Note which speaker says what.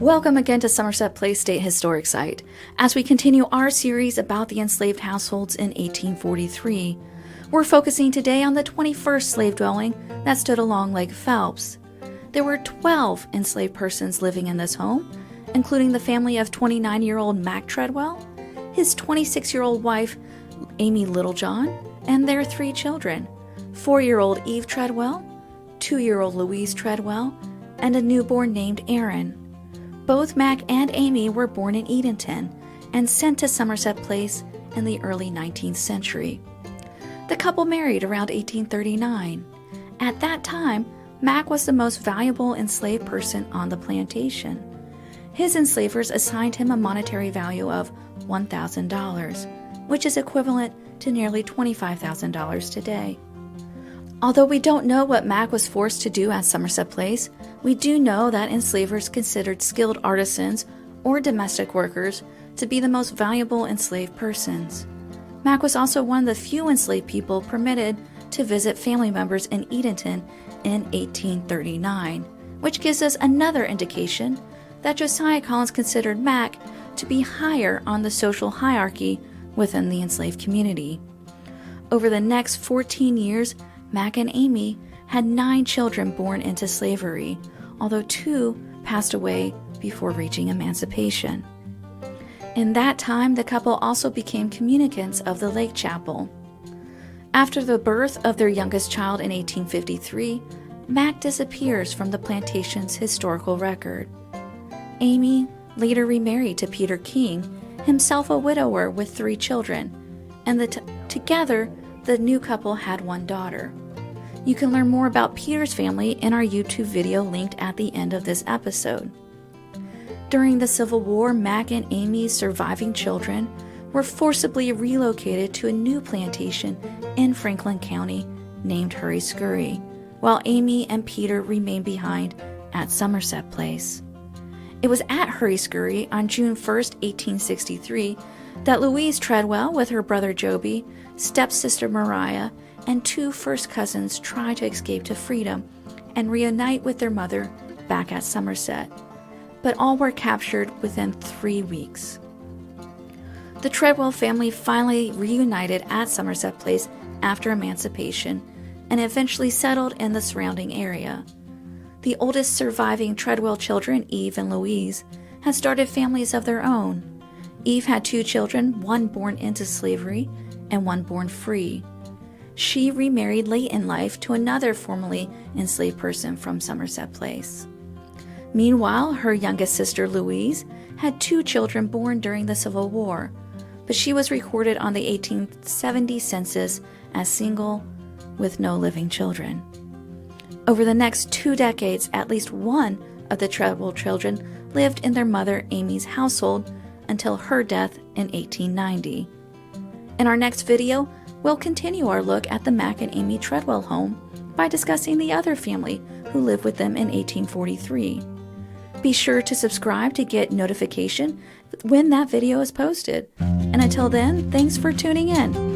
Speaker 1: Welcome again to Somerset Place State Historic Site, as we continue our series about the enslaved households in 1843. We're focusing today on the 21st slave dwelling that stood along Lake Phelps. There were 12 enslaved persons living in this home, including the family of 29-year-old Mack Treadwell, his 26-year-old wife, Amy Littlejohn, and their 3 children, 4-year-old Eve Treadwell, 2-year-old Louise Treadwell, and a newborn named Aaron. Both Mack and Amy were born in Edenton and sent to Somerset Place in the early 19th century. The couple married around 1839. At that time, Mack was the most valuable enslaved person on the plantation. His enslavers assigned him a monetary value of $1,000, which is equivalent to nearly $25,000 today. Although we don't know what Mack was forced to do at Somerset Place, we do know that enslavers considered skilled artisans or domestic workers to be the most valuable enslaved persons. Mack was also one of the few enslaved people permitted to visit family members in Edenton in 1839, which gives us another indication that Josiah Collins considered Mack to be higher on the social hierarchy within the enslaved community. Over the next 14 years, Mack and Amy had 9 children born into slavery, although 2 passed away before reaching emancipation. In that time, the couple also became communicants of the Lake Chapel. After the birth of their youngest child in 1853, Mack disappears from the plantation's historical record. Amy later remarried to Peter King, himself a widower with 3 children, and together the new couple had 1 daughter. You can learn more about Peter's family in our YouTube video linked at the end of this episode. During the Civil War, Mack and Amy's surviving children were forcibly relocated to a new plantation in Franklin County named Hurry Scurry, while Amy and Peter remained behind at Somerset Place. It was at Hurry Scurry on June 1, 1863, that Louise Treadwell, with her brother Joby, stepsister Mariah, and 2 first cousins tried to escape to freedom and reunite with their mother back at Somerset, but all were captured within 3 weeks. The Treadwell family finally reunited at Somerset Place after emancipation and eventually settled in the surrounding area. The oldest surviving Treadwell children, Eve and Louise, had started families of their own. Eve had 2 children, one born into slavery and one born free. She remarried late in life to another formerly enslaved person from Somerset Place. Meanwhile, her youngest sister, Louise, had 2 children born during the Civil War, but she was recorded on the 1870 census as single with no living children. Over the next 2 decades, at least one of the Treadwell children lived in their mother Amy's household until her death in 1890. In our next video, we'll continue our look at the Mack and Amy Treadwell home by discussing the other family who lived with them in 1843. Be sure to subscribe to get notification when that video is posted. And until then, thanks for tuning in.